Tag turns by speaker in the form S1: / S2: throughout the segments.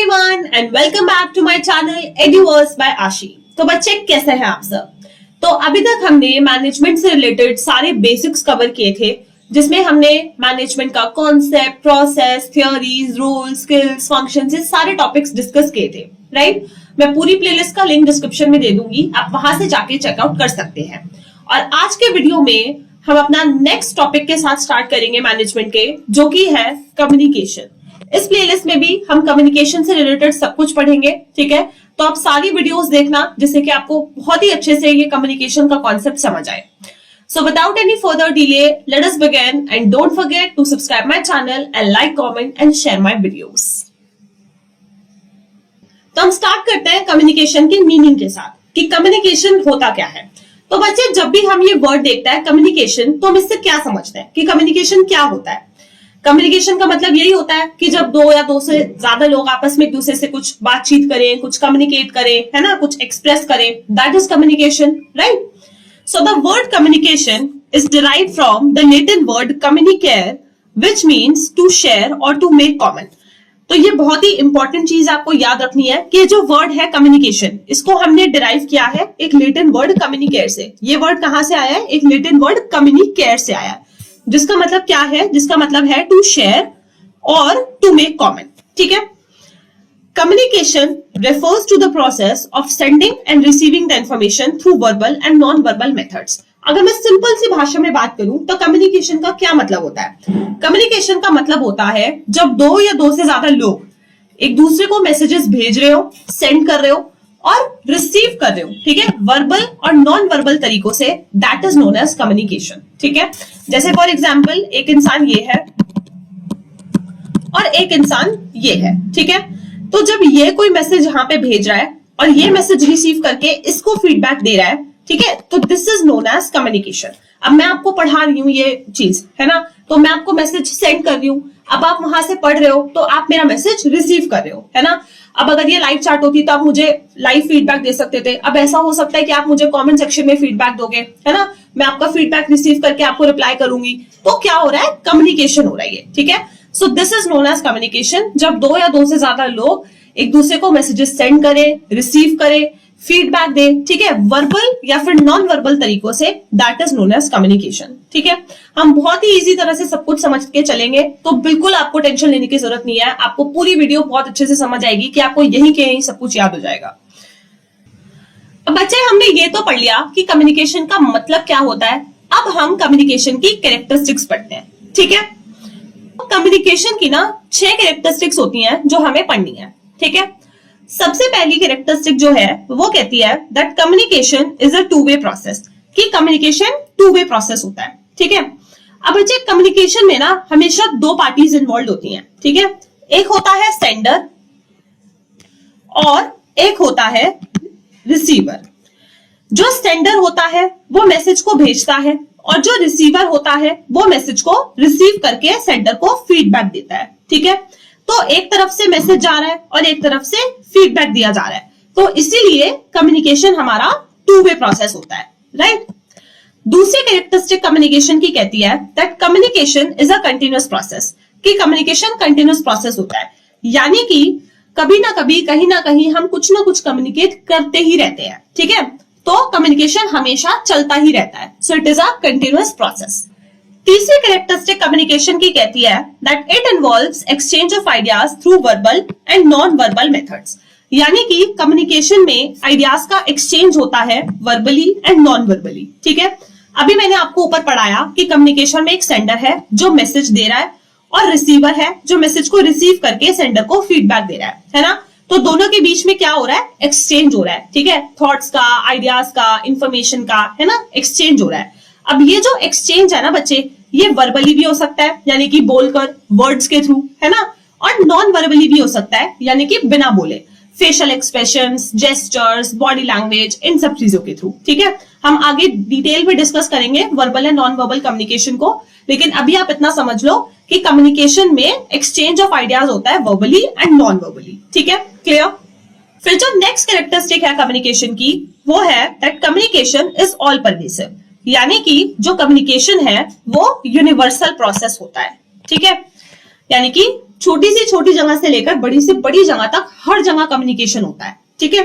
S1: Everyone and welcome back to my channel Eduverse by Ashi. तो बच्चे कैसे हैं आप सब। तो अभी तक हमने मैनेजमेंट से रिलेटेड सारे बेसिक्स कवर किए थे, जिसमें हमने मैनेजमेंट का concept, process, theories, rules, skills, functions, ये सारे टॉपिक्स डिस्कस किए थे, राइट। मैं पूरी प्लेलिस्ट का लिंक डिस्क्रिप्शन में दे दूंगी, आप वहां से जाके चेकआउट कर सकते हैं। और आज के वीडियो में हम अपना नेक्स्ट टॉपिक के साथ स्टार्ट करेंगे मैनेजमेंट के, जो कि है कम्युनिकेशन। इस प्लेलिस्ट में भी हम कम्युनिकेशन से रिलेटेड सब कुछ पढ़ेंगे, ठीक है। तो आप सारी वीडियोस देखना, जिससे कि आपको बहुत ही अच्छे से ये कम्युनिकेशन का कॉन्सेप्ट समझ आए। So without any further delay, let us begin and don't forget to subscribe my channel and like, comment and share my videos. तो हम स्टार्ट करते हैं कम्युनिकेशन के मीनिंग के साथ कि कम्युनिकेशन होता क्या है। तो बच्चे, जब भी हम ये वर्ड देखते हैं कम्युनिकेशन, तो हम इससे क्या समझते हैं कि कम्युनिकेशन क्या होता है। कम्युनिकेशन का मतलब यही होता है कि जब दो या दो से ज्यादा लोग आपस में एक दूसरे से कुछ बातचीत करें, कुछ कम्युनिकेट करें, है ना, कुछ एक्सप्रेस करें, that is communication, right. So the word communication is derived from the Latin word communicare, which means to share or to make common. तो ये बहुत ही इंपॉर्टेंट चीज आपको याद रखनी है कि जो वर्ड है कम्युनिकेशन, इसको हमने डिराइव किया है एक लेटिन वर्ड कम्युनिकेयर से। ये वर्ड कहां से आया है? एक लेटिन वर्ड कम्युनिकेयर से आया है, जिसका मतलब क्या है? जिसका मतलब है टू शेयर और टू मेक कॉमन, ठीक है। Communication refers to the process of sending and receiving the information through verbal and non-verbal methods. अगर मैं सिंपल सी भाषा में बात करूं तो कम्युनिकेशन का क्या मतलब होता है? कम्युनिकेशन का मतलब होता है जब दो या दो से ज्यादा लोग एक दूसरे को मैसेजेस भेज रहे हो, सेंड कर रहे हो और रिसीव कर रहे हो, ठीक है, वर्बल और नॉन वर्बल तरीकों से, that is known as communication, ठीक है। जैसे फॉर एग्जाम्पल, एक इंसान ये है और एक इंसान ये है, ठीक है। तो जब ये कोई मैसेज यहाँ पे भेज रहा है और ये मैसेज रिसीव करके इसको फीडबैक दे रहा है, ठीक है, तो this is known as communication. अब मैं आपको पढ़ा रही हूँ ये चीज, है ना, तो मैं आपको मैसेज सेंड कर रही हूँ, अब आप वहां से पढ़ रहे हो तो आप मेरा मैसेज रिसीव कर रहे हो, है ना। अब अगर ये लाइव चैट होती तो आप मुझे लाइव फीडबैक दे सकते थे। अब ऐसा हो सकता है कि आप मुझे कमेंट सेक्शन में फीडबैक दोगे, है ना, मैं आपका फीडबैक रिसीव करके आपको रिप्लाई करूंगी। तो क्या हो रहा है? कम्युनिकेशन हो रही है, ठीक है। So this is known as communication, जब दो या दो से ज्यादा लोग एक दूसरे को मैसेजेस सेंड करें, रिसीव करें, फीडबैक दें, ठीक है, वर्बल या फिर नॉन वर्बल तरीकों से, that is known as communication, ठीक है। हम बहुत ही इजी तरह से सब कुछ समझ के चलेंगे, तो बिल्कुल आपको टेंशन लेने की जरूरत नहीं है। आपको पूरी वीडियो बहुत अच्छे से समझ आएगी कि आपको यही के यही सब कुछ याद हो जाएगा। अब बच्चे, हमने ये तो पढ़ लिया कि कम्युनिकेशन का मतलब क्या होता है। अब हम कम्युनिकेशन की कैरेक्टरिस्टिक्स पढ़ते हैं, ठीक है। कम्युनिकेशन की ना 6 कैरेक्टरिस्टिक्स होती हैं जो हमें पढ़नी है, ठीक है। सबसे पहली कैरेक्टरिस्टिक जो है वो कहती है that communication is a two way process, कि कम्युनिकेशन टू वे प्रोसेस होता है, ठीक है। अब बच्चे, कम्युनिकेशन में ना हमेशा दो पार्टीज इन्वॉल्व होती हैं, ठीक है। एक होता है सेंडर और एक होता है रिसीवर। जो सेंडर होता है वो मैसेज को भेजता है और जो रिसीवर होता है वो मैसेज को रिसीव करके सेंडर को फीडबैक देता है, ठीक है। तो एक तरफ से मैसेज जा रहा है और एक तरफ से फीडबैक दिया जा रहा है, तो इसीलिए कम्युनिकेशन हमारा टू वे प्रोसेस होता है, राइट। दूसरी कैरेक्टरिस्टिक कम्युनिकेशन की कहती है that communication is a continuous process, कि कम्युनिकेशन कंटिन्यूअस प्रोसेस होता है, यानी कि कभी ना कभी, कहीं ना कहीं हम कुछ ना कुछ कम्युनिकेट करते ही रहते हैं, ठीक है। तो कम्युनिकेशन हमेशा चलता ही रहता है, so it is a continuous process. तीसरी कैरेक्टरिस्टिक कम्युनिकेशन की कहती है that it involves exchange of ideas through verbal and non verbal methods, यानी कि कम्युनिकेशन में आइडियाज का एक्सचेंज होता है वर्बली एंड नॉन वर्बली, ठीक है। अभी मैंने आपको ऊपर पढ़ाया कि कम्युनिकेशन में एक सेंडर है जो मैसेज दे रहा है और रिसीवर है जो मैसेज को रिसीव करके सेंडर को फीडबैक दे रहा है ना। तो दोनों के बीच में क्या हो रहा है? एक्सचेंज हो रहा है, ठीक है, थॉट्स का, आइडियाज का, इंफॉर्मेशन का, है ना, एक्सचेंज हो रहा है। अब ये जो एक्सचेंज है ना बच्चे, ये वर्बली भी हो सकता है, यानी कि बोलकर, वर्ड्स के थ्रू, है ना, और नॉन वर्बली भी हो सकता है, यानी कि बिना बोले, facial expressions, gestures, body language, इन सब चीजों के थ्रू, ठीक है। हम आगे डिटेल में डिस्कस करेंगे verbal and non verbal communication को, लेकिन अभी आप इतना समझ लो कि कम्युनिकेशन में एक्सचेंज ऑफ आइडियाज होता है वर्बली एंड नॉन वर्बली, ठीक है, क्लियर। फिर जो नेक्स्ट कैरेक्टरिस्टिक है कम्युनिकेशन की, वो है that communication is all pervasive, यानी कि जो कम्युनिकेशन है वो यूनिवर्सल प्रोसेस होता है, ठीक है। यानी कि छोटी सी छोटी जगह से लेकर बड़ी से बड़ी जगह तक हर जगह कम्युनिकेशन होता है, ठीक है।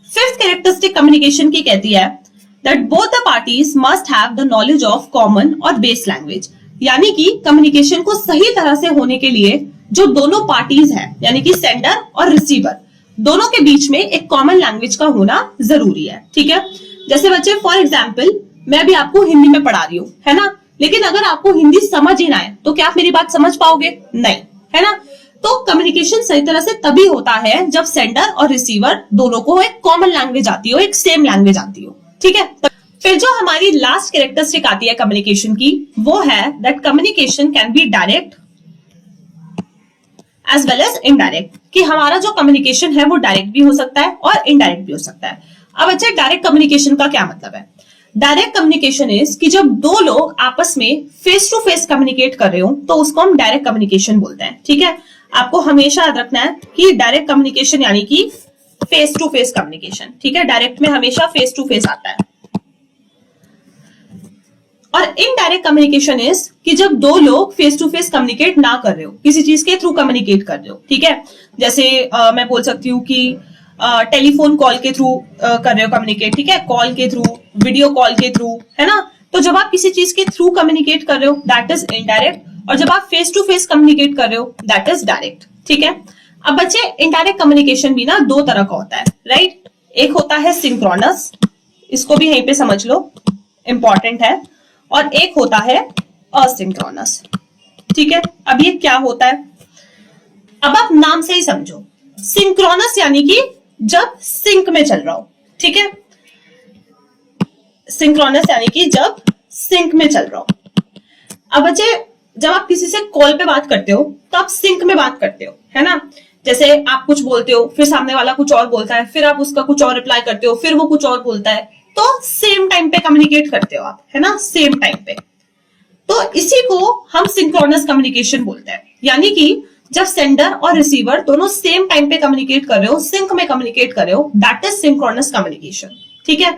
S1: फिफ्थ कैरेक्टरिस्टिक कम्युनिकेशन की कहती है that both the parties must have the knowledge of common और बेस लैंग्वेज, यानी कि कम्युनिकेशन को सही तरह से होने के लिए जो दोनों पार्टीज हैं, यानी कि सेंडर और रिसीवर, दोनों के बीच में एक कॉमन लैंग्वेज का होना जरूरी है, ठीक है। जैसे बच्चे फॉर एग्जाम्पल मैं भी आपको हिंदी में पढ़ा रही हूँ, है ना, लेकिन अगर आपको हिंदी समझ ही ना आए तो क्या आप मेरी बात समझ पाओगे? नहीं, है ना। तो कम्युनिकेशन सही तरह से तभी होता है जब सेंडर और रिसीवर दोनों को एक कॉमन लैंग्वेज आती हो, एक सेम लैंग्वेज आती हो, ठीक है। फिर जो हमारी लास्ट कैरेक्टरिस्टिक आती है कम्युनिकेशन की, वो है that communication can be direct as well as indirect, कि हमारा जो कम्युनिकेशन है वो डायरेक्ट भी हो सकता है और इनडायरेक्ट भी हो सकता है। अब अच्छा, डायरेक्ट कम्युनिकेशन का क्या मतलब है? डायरेक्ट कम्युनिकेशन इज कि जब दो लोग आपस में फेस टू फेस कम्युनिकेट कर रहे हो तो उसको हम डायरेक्ट कम्युनिकेशन बोलते हैं, ठीक है। आपको हमेशा याद रखना है कि डायरेक्ट कम्युनिकेशन यानी कि फेस टू फेस कम्युनिकेशन, ठीक है। डायरेक्ट में हमेशा फेस टू फेस आता है। और इनडायरेक्ट कम्युनिकेशन इज कि जब दो लोग फेस टू फेस कम्युनिकेट ना कर रहे हो, किसी चीज के थ्रू कम्युनिकेट कर रहे हो, ठीक है। जैसे मैं बोल सकती हूँ कि टेलीफोन कॉल के थ्रू कर रहे हो कम्युनिकेट, ठीक है, कॉल के थ्रू, वीडियो कॉल के थ्रू, है ना। तो जब आप किसी चीज के थ्रू कम्युनिकेट कर रहे हो दैट इज इनडायरेक्ट, और जब आप फेस टू फेस कम्युनिकेट कर रहे हो दैट इज डायरेक्ट, ठीक है। अब बच्चे इनडायरेक्ट कम्युनिकेशन भी ना दो तरह का होता है, राइट। एक होता है सिंक्रोनस, इसको भी यहीं पे समझ लो, इंपॉर्टेंट है, और एक होता है असिंक्रोनस, ठीक है। अब ये क्या होता है? अब आप नाम से ही समझो, सिंक्रोनस यानी कि जब सिंक में चल रहा हो, ठीक है। सिंक्रोनस यानी कि जब सिंक में चल रहा हो। अब बच्चे जब आप किसी से कॉल पे बात करते हो तो आप सिंक में बात करते हो, है ना। जैसे आप कुछ बोलते हो, फिर सामने वाला कुछ और बोलता है, फिर आप उसका कुछ और रिप्लाई करते हो, फिर वो कुछ और बोलता है, तो सेम टाइम पे कम्युनिकेट करते हो आप, है ना, सेम टाइम पे। तो इसी को हम सिंक्रोनस कम्युनिकेशन बोलते हैं, यानी कि जब सेंडर और रिसीवर दोनों सेम टाइम पे कम्युनिकेट कर रहे हो, सिंक में कम्युनिकेट कर रहे हो, दैट इज सिंक्रोनस कम्युनिकेशन, ठीक है।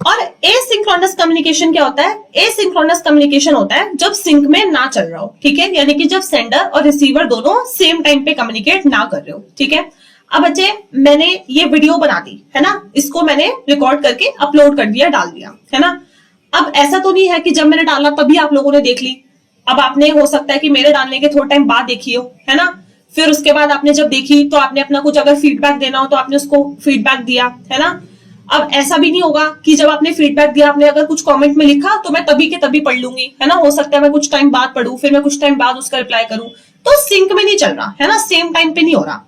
S1: और एसिंक्रोनस कम्युनिकेशन क्या होता है? एसिंक्रोनस कम्युनिकेशन होता है जब सिंक में ना चल रहा हो, ठीक है, यानी कि जब सेंडर और रिसीवर दोनों सेम टाइम पे कम्युनिकेट ना कर रहे हो, ठीक है। अब बच्चे मैंने ये वीडियो बना दी, है ना, इसको मैंने रिकॉर्ड करके अपलोड कर दिया, डाल दिया, है ना। अब ऐसा तो नहीं है कि जब मैंने डाला तभी आप लोगों ने देख ली। अब आपने हो सकता है कि मेरे डालने के थोड़ा टाइम बाद देखी हो, है ना, फिर उसके बाद आपने जब देखी तो आपने अपना कुछ अगर फीडबैक देना हो तो आपने उसको फीडबैक दिया, है ना। अब ऐसा भी नहीं होगा कि जब आपने फीडबैक दिया, आपने अगर कुछ कमेंट में लिखा तो मैं तभी के तभी पढ़ लूंगी, है ना। हो सकता है मैं कुछ टाइम बाद पढ़ूं, फिर मैं कुछ टाइम बाद उसका रिप्लाई करूं, तो सिंक में नहीं चल रहा, है ना, सेम टाइम पे नहीं हो रहा।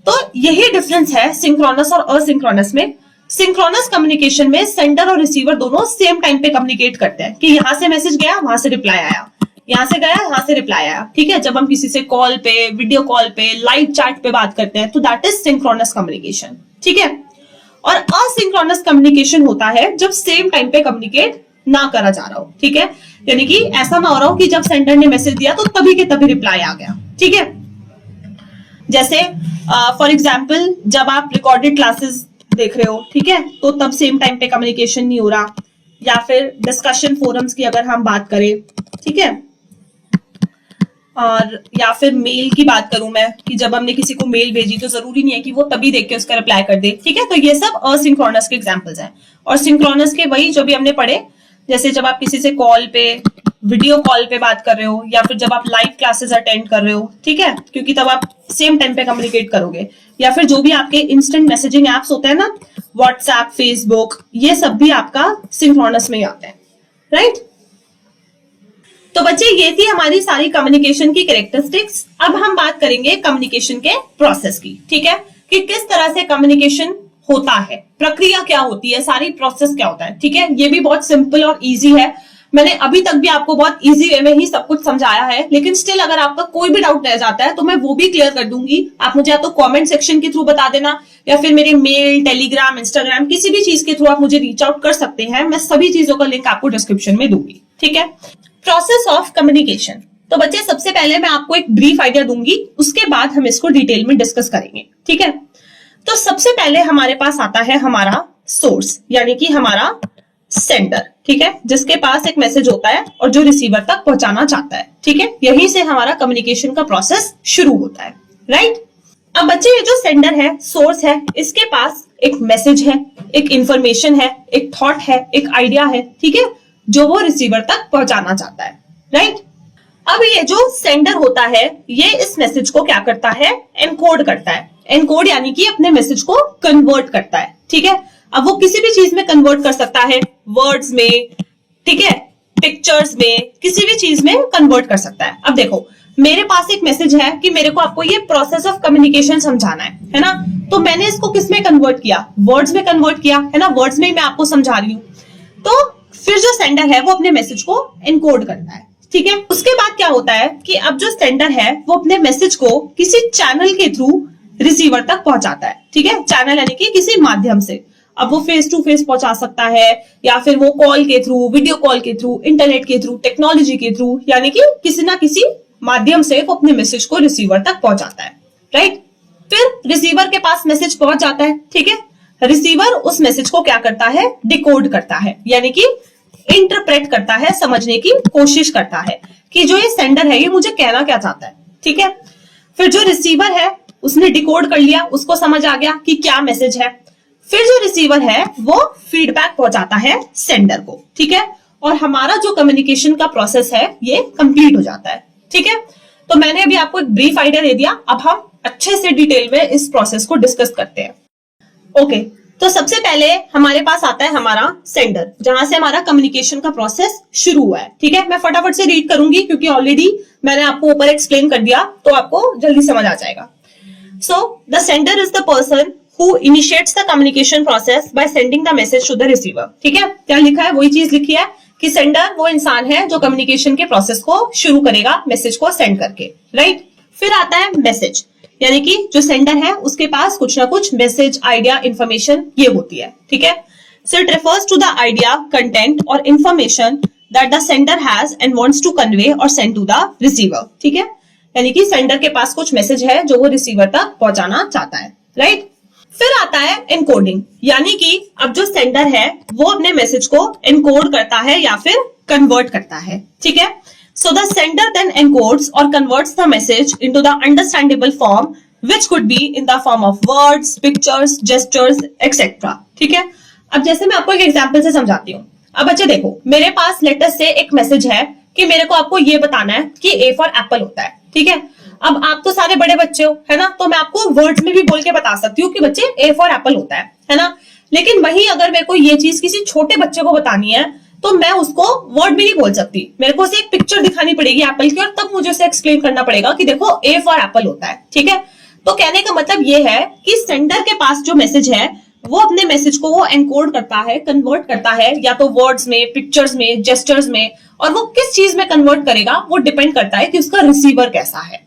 S1: तो यही डिफरेंस है सिंक्रोनस और असिंक्रोनस में। सिंक्रोनस कम्युनिकेशन में सेंडर और रिसीवर दोनों सेम टाइम पे कम्युनिकेट करते हैं कि यहां से मैसेज गया, वहां से रिप्लाई आया, यहां से गया, यहां से रिप्लाई आया, ठीक है। जब हम किसी से कॉल पे, वीडियो कॉल पे, लाइव चैट पे बात करते हैं तो दैट इज सिंक्रोनस कम्युनिकेशन, ठीक है। और असिंक्रोनस कम्युनिकेशन होता है जब सेम टाइम पे कम्युनिकेट ना करा जा रहा हो, ठीक है। यानी कि ऐसा ना हो रहा हो कि जब सेंडर ने मैसेज दिया तो तभी के तभी रिप्लाई आ गया, ठीक है। जैसे फॉर एग्जाम्पल जब आप रिकॉर्डेड क्लासेस देख रहे हो, ठीक है, तो तब सेम टाइम पे कम्युनिकेशन नहीं हो रहा। या फिर डिस्कशन फोरम्स की अगर हम बात करें, ठीक है, और या फिर मेल की बात करूं मैं कि जब हमने किसी को मेल भेजी तो जरूरी नहीं है कि वो तभी देख के उसका रिप्लाई कर दे, ठीक है। तो ये सब असिंक्रोनस के एग्जांपल्स हैं। और सिंक्रोनस के वही जो भी हमने पढ़े, जैसे जब आप किसी से कॉल पे, वीडियो कॉल पे बात कर रहे हो, या फिर जब आप लाइव क्लासेस अटेंड कर रहे हो, ठीक है, क्योंकि तब आप सेम टाइम पे कम्युनिकेट करोगे। या फिर जो भी आपके इंस्टेंट मैसेजिंग एप्स होते हैं ना, व्हाट्सएप, फेसबुक, ये सब भी आपका सिंक्रोनस में ही आते हैं, राइट। तो बच्चे ये थी हमारी सारी कम्युनिकेशन की कैरेक्टरिस्टिक्स। अब हम बात करेंगे कम्युनिकेशन के प्रोसेस की, ठीक है, कि किस तरह से कम्युनिकेशन होता है, प्रक्रिया क्या होती है, सारी प्रोसेस क्या होता है, ठीक है। ये भी बहुत सिंपल और इजी है। मैंने अभी तक भी आपको बहुत इजी वे में ही सब कुछ समझाया है, लेकिन स्टिल अगर आपका कोई भी डाउट रह जाता है तो मैं वो भी क्लियर कर दूंगी। आप मुझे या तो कमेंट सेक्शन के थ्रू बता देना, या फिर मेरे मेल, टेलीग्राम, इंस्टाग्राम, किसी भी चीज के थ्रू आप मुझे रीच आउट कर सकते हैं। मैं सभी चीजों का लिंक आपको डिस्क्रिप्शन में दूंगी, ठीक है। Process of communication. तो बच्चे सबसे पहले मैं आपको एक ब्रीफ आइडिया दूंगी, उसके बाद हम इसको डिटेल में डिस्कस करेंगे, ठीक है। तो सबसे पहले हमारे पास आता है हमारा सोर्स, यानी कि हमारा सेंडर, ठीक है, जिसके पास एक मैसेज होता है और जो रिसीवर तक पहुंचाना चाहता है, ठीक है। यहीं से हमारा कम्युनिकेशन का प्रोसेस शुरू होता है, राइट। अब बच्चे ये जो सेंडर है, सोर्स है, इसके पास एक मैसेज है, एक इंफॉर्मेशन है, एक थॉट है, एक आइडिया है, ठीक है, जो वो रिसीवर तक पहुंचाना चाहता है, राइट। अब ये जो सेंडर होता है, ये इस मैसेज को क्या करता है, एनकोड करता है। एनकोड यानी कि अपने मैसेज को कन्वर्ट करता है, ठीक है। अब वो किसी भी चीज में कन्वर्ट कर सकता है, वर्ड्स में, ठीक है, पिक्चर्स में, किसी भी चीज में कन्वर्ट कर सकता है। अब देखो, मेरे पास एक मैसेज है कि मेरे को आपको ये प्रोसेस ऑफ कम्युनिकेशन समझाना है ना, तो मैंने इसको किस में कन्वर्ट किया, वर्ड्स में कन्वर्ट किया, है ना, वर्ड्स में ही मैं आपको समझा रही हूँ। तो फिर जो सेंडर है वो अपने मैसेज को एनकोड करता है, ठीक है। उसके बाद क्या होता है कि अब जो सेंडर है वो अपने मैसेज को किसी चैनल के थ्रू रिसीवर तक पहुंचाता है, ठीक है। चैनल यानी कि किसी माध्यम से, अब वो फेस टू फेस पहुंचा सकता है, या फिर वो कॉल के थ्रू, वीडियो कॉल के थ्रू, इंटरनेट के थ्रू, टेक्नोलॉजी के थ्रू, यानी कि किसी ना किसी माध्यम से वो अपने मैसेज को रिसीवर तक पहुंचाता है, राइट। फिर रिसीवर के पास मैसेज पहुंच जाता है, ठीक है। रिसीवर उस मैसेज को क्या करता है, डिकोड करता है, यानी कि इंटरप्रेट करता है, समझने की कोशिश करता है कि जो ये सेंडर है ये मुझे कहना क्या चाहता है, ठीक है। फिर जो रिसीवर है उसने डिकोड कर लिया, उसको समझ आ गया कि क्या मैसेज है। फिर जो रिसीवर है वो फीडबैक पहुंचाता है सेंडर को, ठीक है, और हमारा जो कम्युनिकेशन का प्रोसेस है ये कंप्लीट हो जाता है, ठीक है। तो मैंने अभी आपको एक ब्रीफ आइडिया दे दिया, अब हम अच्छे से डिटेल में इस प्रोसेस को डिस्कस करते हैं। ओके, तो सबसे पहले हमारे पास आता है हमारा सेंडर, जहां से हमारा कम्युनिकेशन का प्रोसेस शुरू हुआ है, ठीक है। मैं फटाफट से रीड करूंगी क्योंकि ऑलरेडी मैंने आपको ऊपर एक्सप्लेन कर दिया, तो आपको जल्दी समझ आ जाएगा। सो the sender is the person who initiates the communication process by sending the message to the receiver, ठीक है। क्या लिखा है, वही चीज लिखी है कि सेंडर वो इंसान है जो कम्युनिकेशन के प्रोसेस को शुरू करेगा मैसेज को सेंड करके, राइट। फिर आता है मैसेज, यानी कि जो सेंडर है उसके पास कुछ ना कुछ मैसेज, आइडिया, इंफॉर्मेशन ये होती है, ठीक है। So it refers to the idea, content और information that the sender has and wants to convey और सेंड टू द रिसीवर, ठीक है। यानी कि सेंडर के पास कुछ मैसेज है जो वो रिसीवर तक पहुंचाना चाहता है, राइट। फिर आता है एनकोडिंग, यानी कि अब जो सेंडर है वो अपने मैसेज को एनकोड करता है या फिर कन्वर्ट करता है, ठीक है। So the sender then encodes और converts the message into the understandable form which could be in the form of words, pictures, gestures etcetera, ठीक है। अब जैसे मैं आपको एक एग्जांपल से समझाती हूँ। अब बच्चे देखो, मेरे पास लेटर से एक मैसेज है कि मेरे को आपको ये बताना है कि ए फॉर एप्पल होता है, ठीक है। अब आप तो सारे बड़े बच्चे हो, है ना, तो मैं आपको वर्ड्स में भी बोल के बता सकती हूँ कि बच्चे ए फॉर एप्पल होता है ना। लेकिन वही अगर मेरे को ये चीज किसी छोटे बच्चे को बतानी है तो मैं उसको वर्ड भी नहीं बोल सकती, मेरे को उसे एक पिक्चर दिखानी पड़ेगी एप्पल की, और तब मुझे उसे एक्सप्लेन करना पड़ेगा कि देखो ए फॉर एप्पल होता है, ठीक है। तो कहने का मतलब ये है कि सेंडर के पास जो मैसेज है वो अपने मैसेज को वो एनकोड करता है, कन्वर्ट करता है, या तो वर्ड्स में, पिक्चर्स में, जेस्चर्स में, और वो किस चीज में कन्वर्ट करेगा वो डिपेंड करता है कि उसका रिसीवर कैसा है,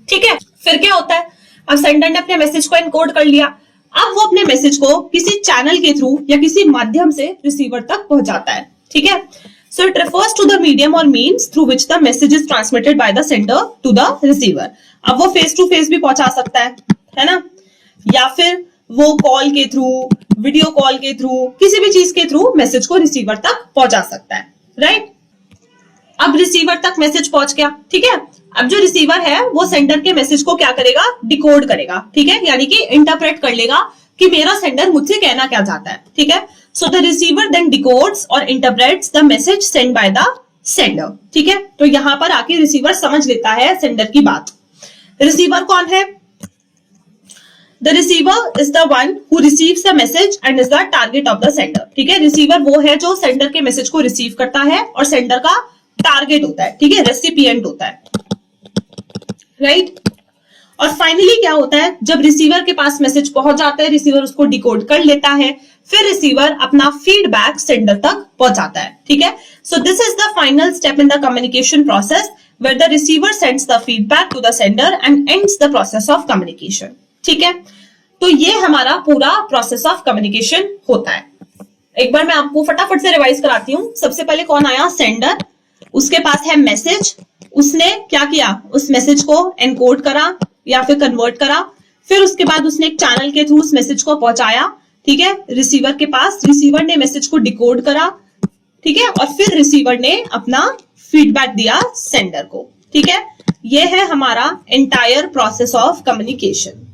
S1: ठीक है। फिर क्या होता है, अब सेंडर ने अपने मैसेज को एनकोड कर लिया, अब वो अपने मैसेज को किसी चैनल के थ्रू या किसी माध्यम से रिसीवर तक पहुंचाता है, ठीक है। So it refers to the medium और means through which the message is transmitted by the sender to the receiver. अब वो फेस टू फेस भी पहुंचा सकता है ना, या फिर वो कॉल के थ्रू, वीडियो कॉल के थ्रू, किसी भी चीज के थ्रू मैसेज को रिसीवर तक पहुंचा सकता है, राइट। अब रिसीवर तक मैसेज पहुंच गया, ठीक है। अब जो रिसीवर है वो सेंडर के मैसेज को क्या करेगा, डिकोड करेगा, ठीक है, यानी कि इंटरप्रेट कर लेगा कि मेरा सेंडर मुझसे कहना क्या चाहता है, ठीक है। So the receiver then decodes और interprets the message send by the sender, ठीक है। तो यहां पर आके रिसीवर समझ लेता है सेंडर की बात। रिसीवर कौन है, the receiver is the one who receives the message and is the target of the sender, ठीक है। रिसीवर वो है जो सेंडर के मैसेज को रिसीव करता है और सेंडर का टारगेट होता है, ठीक है, रेसिपिएंट होता है, राइट। और फाइनली क्या होता है, जब रिसीवर के पास मैसेज पहुंच जाता है, रिसीवर उसको डिकोड कर लेता है, फिर रिसीवर अपना फीडबैक सेंडर तक पहुंचाता है, ठीक है। So this is the final step in the communication process where the receiver sends the feedback to the sender and ends the process of communication, ठीक है। तो ये हमारा पूरा प्रोसेस ऑफ कम्युनिकेशन होता है। एक बार मैं आपको फटाफट से रिवाइज कराती हूँ। सबसे पहले कौन आया, सेंडर, उसके पास है मैसेज, उसने क्या किया, उस मैसेज को एनकोड करा या फिर कन्वर्ट करा, फिर उसके बाद उसने एक चैनल के थ्रू उस मैसेज को पहुंचाया, ठीक है, रिसीवर के पास, रिसीवर ने मैसेज को डिकोड करा, ठीक है, और फिर रिसीवर ने अपना फीडबैक दिया सेंडर को। ठीक है, ये है हमारा एंटायर प्रोसेस ऑफ कम्युनिकेशन।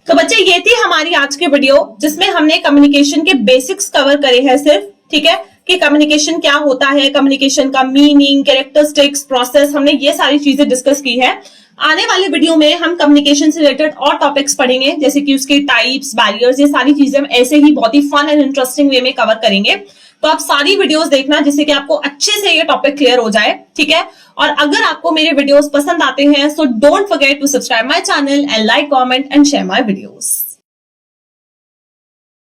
S1: तो बच्चे ये थी हमारी आज की वीडियो, जिसमें हमने कम्युनिकेशन के बेसिक्स कवर करे हैं सिर्फ। ठीक है, कि कम्युनिकेशन क्या होता है, कम्युनिकेशन का मीनिंग, कैरेक्टरिस्टिक्स, प्रोसेस, हमने ये सारी चीजें डिस्कस की है। आने वाले वीडियो में हम कम्युनिकेशन से रिलेटेड और टॉपिक्स पढ़ेंगे, जैसे कि उसके टाइप्स, बैरियर्स, ये सारी चीजें हम ऐसे ही बहुत ही फन एंड इंटरेस्टिंग वे में कवर करेंगे। तो आप सारी वीडियोस देखना, जिससे कि आपको अच्छे से ये टॉपिक क्लियर हो जाए। ठीक है, और अगर आपको मेरे वीडियोस पसंद आते हैं, so don't forget to subscribe my channel and like, comment and share my videos.